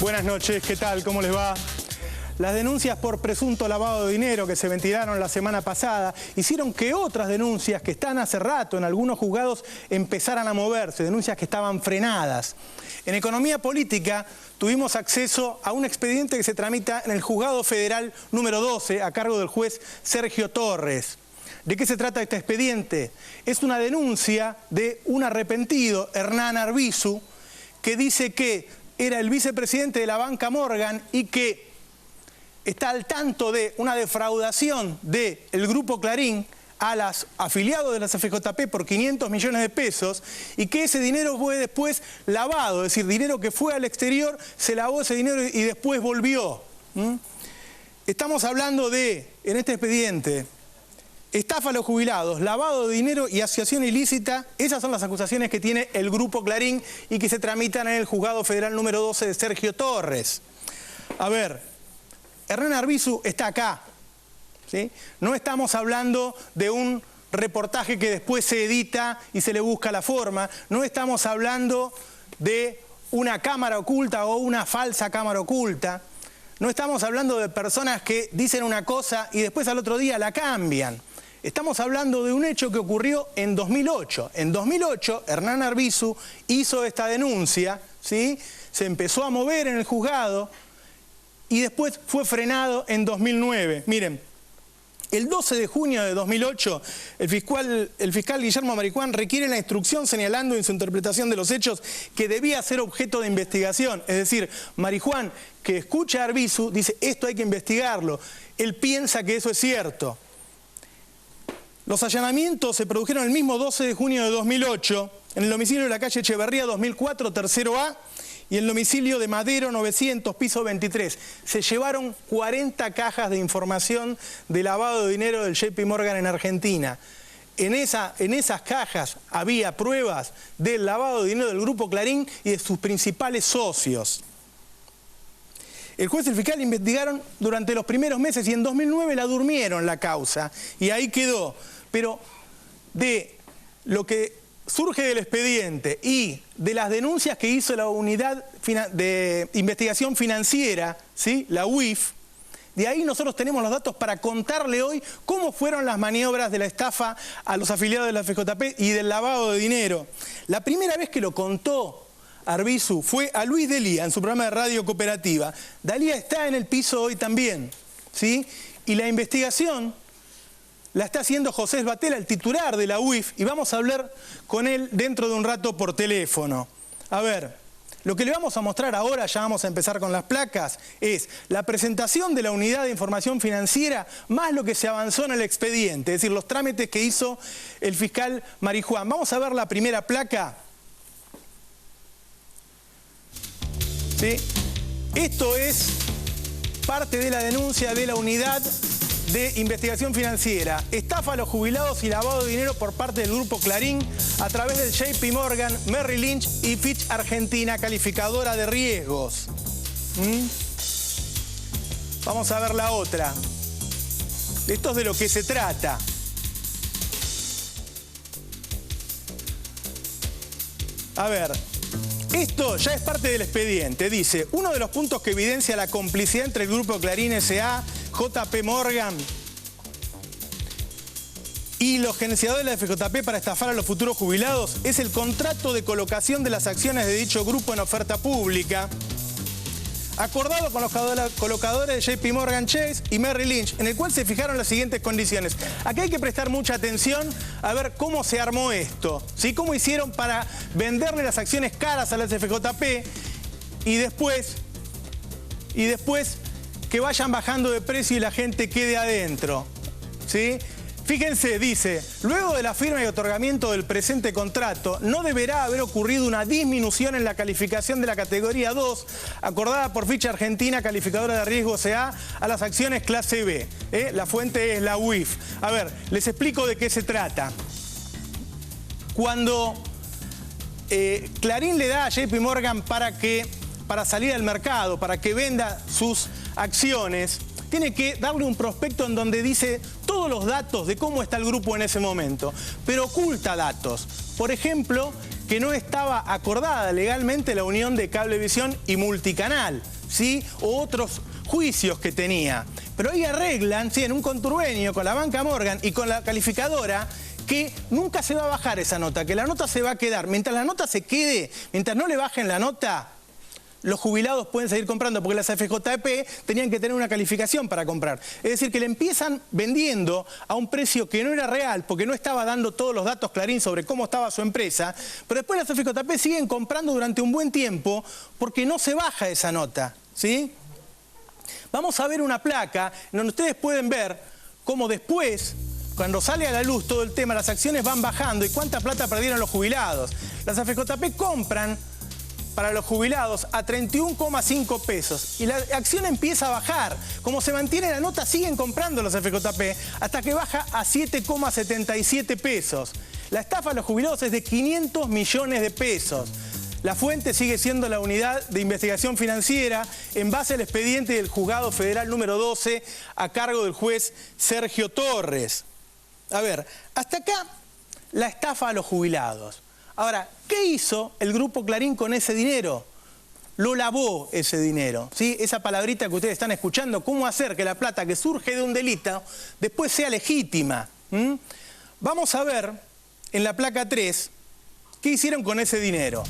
Buenas noches, ¿qué tal? ¿Cómo les va? Las denuncias por presunto lavado de dinero que se ventilaron la semana pasada hicieron que otras denuncias que están hace rato en algunos juzgados empezaran a moverse, denuncias que estaban frenadas. En economía política tuvimos acceso a un expediente que se tramita en el Juzgado Federal número 12 a cargo del juez Sergio Torres. ¿De qué se trata este expediente? Es una denuncia de un arrepentido, Hernán Arbizu, que dice que era el vicepresidente de la banca Morgan y que está al tanto de una defraudación del Grupo Clarín a los afiliados de las FJP por 500 millones de pesos y que ese dinero fue después lavado, es decir, dinero que fue al exterior, se lavó ese dinero y después volvió. Estamos hablando de, en este expediente, estafa a los jubilados, lavado de dinero y asociación ilícita. Esas son las acusaciones que tiene el Grupo Clarín y que se tramitan en el Juzgado Federal número 12 de Sergio Torres. A ver, Hernán Arbizu está acá, ¿sí? No estamos hablando de un reportaje que después se edita y se le busca la forma. No estamos hablando de una cámara oculta o una falsa cámara oculta. No estamos hablando de personas que dicen una cosa y después al otro día la cambian. Estamos hablando de un hecho que ocurrió en 2008. En 2008, Hernán Arbizu hizo esta denuncia, ¿sí? Se empezó a mover en el juzgado y después fue frenado en 2009. Miren, el 12 de junio de 2008, el fiscal Guillermo Marijuán requiere la instrucción señalando en su interpretación de los hechos que debía ser objeto de investigación. Es decir, Marijuán, que escucha a Arbizu, dice, esto hay que investigarlo. Él piensa que eso es cierto. Los allanamientos se produjeron el mismo 12 de junio de 2008 en el domicilio de la calle Echeverría 2004, tercero A, y el domicilio de Madero 900, piso 23. Se llevaron 40 cajas de información de lavado de dinero del JP Morgan en Argentina. En esas cajas había pruebas del lavado de dinero del Grupo Clarín y de sus principales socios. El juez y el fiscal investigaron durante los primeros meses y en 2009 la durmieron la causa y ahí quedó. Pero de lo que surge del expediente y de las denuncias que hizo la Unidad de Investigación Financiera, ¿sí? La UIF, de ahí nosotros tenemos los datos para contarle hoy cómo fueron las maniobras de la estafa a los afiliados de la FJP y del lavado de dinero. La primera vez que lo contó Arbizu fue a Luis Delía en su programa de radio cooperativa. Delía está en el piso hoy también, ¿sí? Y la investigación la está haciendo José Esbatela, el titular de la UIF, y vamos a hablar con él dentro de un rato por teléfono. A ver, lo que le vamos a mostrar ahora, ya vamos a empezar con las placas, es la presentación de la Unidad de Información Financiera más lo que se avanzó en el expediente, es decir, los trámites que hizo el fiscal Marijuán. Vamos a ver la primera placa. ¿Sí? Esto es parte de la denuncia de la Unidad de Investigación Financiera. Estafa a los jubilados y lavado de dinero por parte del Grupo Clarín a través del JP Morgan, Merrill Lynch y Fitch Argentina, calificadora de riesgos. Vamos a ver la otra. Esto es de lo que se trata. A ver, esto ya es parte del expediente. Dice, uno de los puntos que evidencia la complicidad entre el Grupo Clarín S.A., JP Morgan y los gerenciadores de la FJP para estafar a los futuros jubilados es el contrato de colocación de las acciones de dicho grupo en oferta pública, acordado con los colocadores de JP Morgan Chase y Merrill Lynch, en el cual se fijaron las siguientes condiciones. Aquí hay que prestar mucha atención a ver cómo se armó esto, ¿sí? Cómo hicieron para venderle las acciones caras a las FJP y después que vayan bajando de precio y la gente quede adentro, ¿sí? Fíjense, dice, luego de la firma y otorgamiento del presente contrato, no deberá haber ocurrido una disminución en la calificación de la categoría 2, acordada por Fitch Argentina, calificadora de riesgo CA, a las acciones clase B. La fuente es la UIF. A ver, les explico de qué se trata. Cuando Clarín le da a JP Morgan para salir al mercado, para que venda sus acciones, tiene que darle un prospecto en donde dice todos los datos de cómo está el grupo en ese momento, pero oculta datos. Por ejemplo, que no estaba acordada legalmente la unión de Cablevisión y Multicanal, ¿sí? O otros juicios que tenía. Pero ahí arreglan, ¿sí? En un conturbenio con la banca Morgan y con la calificadora, que nunca se va a bajar esa nota, que la nota se va a quedar. Mientras la nota se quede, mientras no le bajen la nota, los jubilados pueden seguir comprando, porque las FJP tenían que tener una calificación para comprar. Es decir, que le empiezan vendiendo a un precio que no era real, porque no estaba dando todos los datos Clarín sobre cómo estaba su empresa, pero después las FJP siguen comprando durante un buen tiempo porque no se baja esa nota, ¿sí? Vamos a ver una placa en donde ustedes pueden ver cómo después, cuando sale a la luz todo el tema, las acciones van bajando y cuánta plata perdieron los jubilados. Las FJP compran para los jubilados a 31,5 pesos y la acción empieza a bajar. Como se mantiene la nota, siguen comprando los FJP hasta que baja a 7,77 pesos. La estafa a los jubilados es de 500 millones de pesos. La fuente sigue siendo la Unidad de Investigación Financiera en base al expediente del Juzgado Federal número 12 a cargo del juez Sergio Torres. A ver, hasta acá la estafa a los jubilados. Ahora, ¿qué hizo el Grupo Clarín con ese dinero? Lo lavó ese dinero, ¿sí? Esa palabrita que ustedes están escuchando, cómo hacer que la plata que surge de un delito después sea legítima. Vamos a ver en la placa 3 qué hicieron con ese dinero.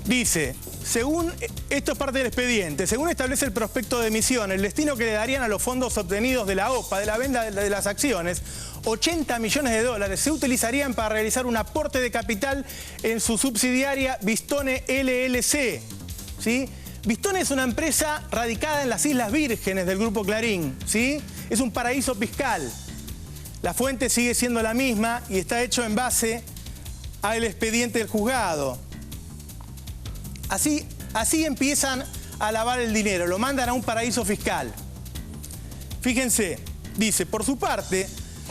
Dice, según, esto es parte del expediente, según establece el prospecto de emisión, el destino que le darían a los fondos obtenidos de la OPA, de la venta de las acciones, 80 millones de dólares, se utilizarían para realizar un aporte de capital en su subsidiaria Vistone LLC, ¿sí? Vistone es una empresa radicada en las Islas Vírgenes del Grupo Clarín, ¿sí? Es un paraíso fiscal. La fuente sigue siendo la misma y está hecho en base al expediente del juzgado. Así empiezan a lavar el dinero, lo mandan a un paraíso fiscal. Fíjense, dice, por su parte,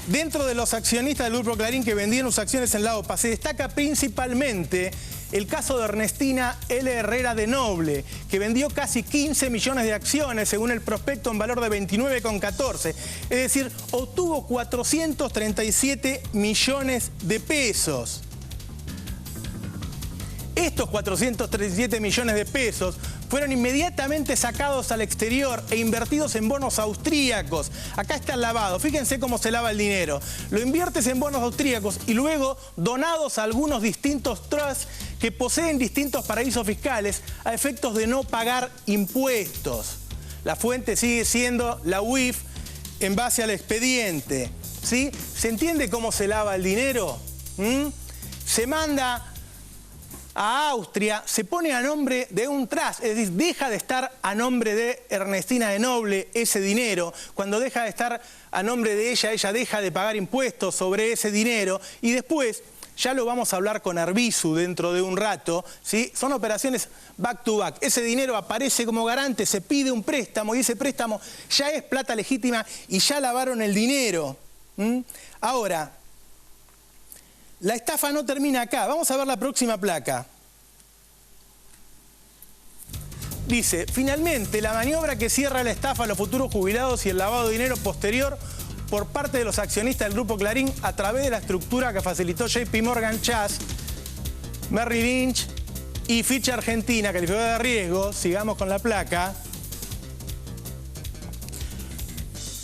dentro de los accionistas del Grupo Clarín que vendían sus acciones en la OPA, se destaca principalmente el caso de Ernestina L. Herrera de Noble, que vendió casi 15 millones de acciones según el prospecto en valor de 29,14. Es decir, obtuvo 437 millones de pesos. Estos 437 millones de pesos fueron inmediatamente sacados al exterior e invertidos en bonos austríacos. Acá está el lavado. Fíjense cómo se lava el dinero. Lo inviertes en bonos austríacos y luego donados a algunos distintos trusts que poseen distintos paraísos fiscales a efectos de no pagar impuestos. La fuente sigue siendo la UIF en base al expediente, ¿sí? ¿Se entiende cómo se lava el dinero? Se manda a Austria, se pone a nombre de un trust, es decir, deja de estar a nombre de Ernestina de Noble ese dinero. Cuando deja de estar a nombre de ella, ella deja de pagar impuestos sobre ese dinero y después, ya lo vamos a hablar con Arbizu dentro de un rato, ¿sí? Son operaciones back to back. Ese dinero aparece como garante, se pide un préstamo y ese préstamo ya es plata legítima y ya lavaron el dinero. Ahora, la estafa no termina acá. Vamos a ver la próxima placa. Dice, finalmente, la maniobra que cierra la estafa a los futuros jubilados y el lavado de dinero posterior por parte de los accionistas del Grupo Clarín a través de la estructura que facilitó JP Morgan Chase, Merrill Lynch y Fitch Argentina, calificadora de riesgo, sigamos con la placa,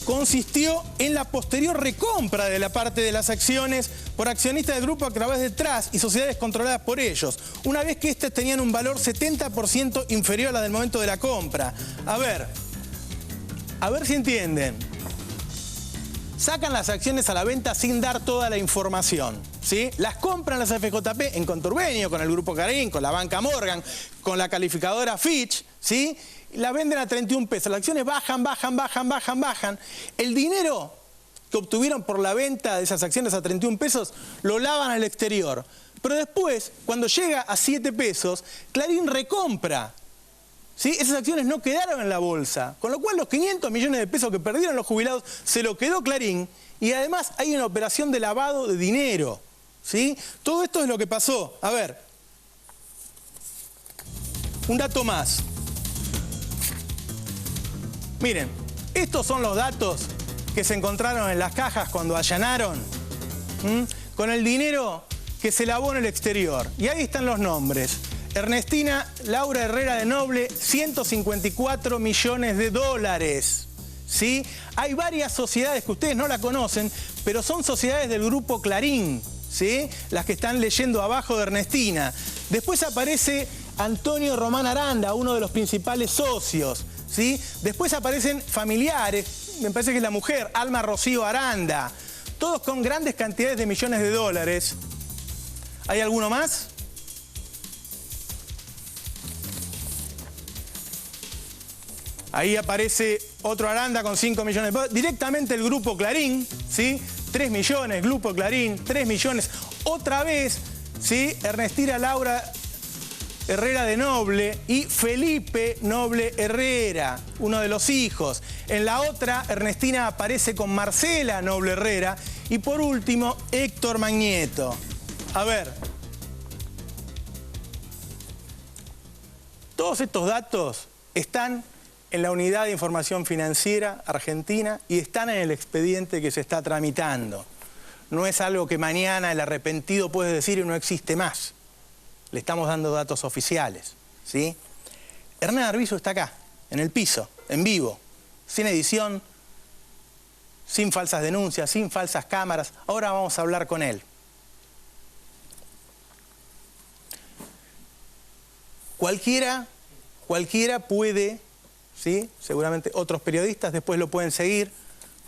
consistió en la posterior recompra de la parte de las acciones por accionistas del grupo a través de trust y sociedades controladas por ellos, una vez que éstas tenían un valor 70% inferior a la del momento de la compra. A ver si entienden. Sacan las acciones a la venta sin dar toda la información, ¿sí? Las compran las FJP en conturbenio con el Grupo Clarín, con la banca Morgan, con la calificadora Fitch, ¿sí? La venden a 31 pesos. Las acciones bajan. El dinero que obtuvieron por la venta de esas acciones a 31 pesos lo lavan al exterior. Pero después, cuando llega a 7 pesos, Clarín recompra, ¿sí? Esas acciones no quedaron en la bolsa, con lo cual los 500 millones de pesos que perdieron los jubilados se lo quedó Clarín y además hay una operación de lavado de dinero, ¿sí? Todo esto es lo que pasó. A ver, un dato más. Miren, estos son los datos que se encontraron en las cajas cuando allanaron. con el dinero que se lavó en el exterior. Y ahí están los nombres. Ernestina Laura Herrera de Noble, 154 millones de dólares. ¿Sí? Hay varias sociedades que ustedes no la conocen, pero son sociedades del grupo Clarín, ¿sí? Las que están leyendo abajo de Ernestina. Después aparece Antonio Román Aranda, uno de los principales socios, ¿sí? Después aparecen familiares, me parece que es la mujer, Alma Rocío Aranda, todos con grandes cantidades de millones de dólares. ¿Hay alguno más? Ahí aparece otro Aranda con 5 millones de dólares. Directamente el grupo Clarín, ¿sí? 3 millones, grupo Clarín, 3 millones. Otra vez, ¿sí? Ernestina Laura Herrera de Noble y Felipe Noble Herrera, uno de los hijos. En la otra, Ernestina aparece con Marcela Noble Herrera. Y por último, Héctor Magnieto. A ver. Todos estos datos están en la Unidad de Información Financiera Argentina y están en el expediente que se está tramitando. No es algo que mañana el arrepentido puede decir y no existe más. Le estamos dando datos oficiales, ¿sí? Hernán Arvizu está acá, en el piso, en vivo, sin edición, sin falsas denuncias, sin falsas cámaras. Ahora vamos a hablar con él. Cualquiera puede, ¿sí? Seguramente otros periodistas después lo pueden seguir,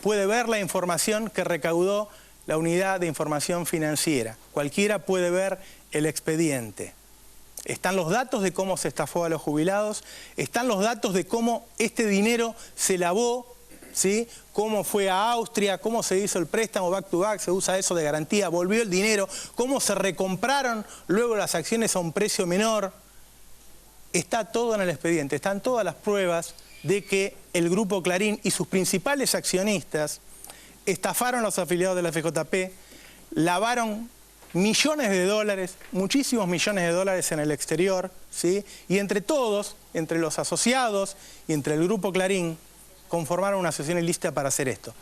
puede ver la información que recaudó la Unidad de Información Financiera. Cualquiera puede ver el expediente. Están los datos de cómo se estafó a los jubilados, están los datos de cómo este dinero se lavó, ¿sí? Cómo fue a Austria, cómo se hizo el préstamo back to back, se usa eso de garantía, volvió el dinero, cómo se recompraron luego las acciones a un precio menor. Está todo en el expediente, están todas las pruebas de que el Grupo Clarín y sus principales accionistas estafaron a los afiliados de la FJP, lavaron millones de dólares, muchísimos millones de dólares en el exterior, ¿sí? Y entre todos, entre los asociados y entre el Grupo Clarín, conformaron una asociación ilícita para hacer esto.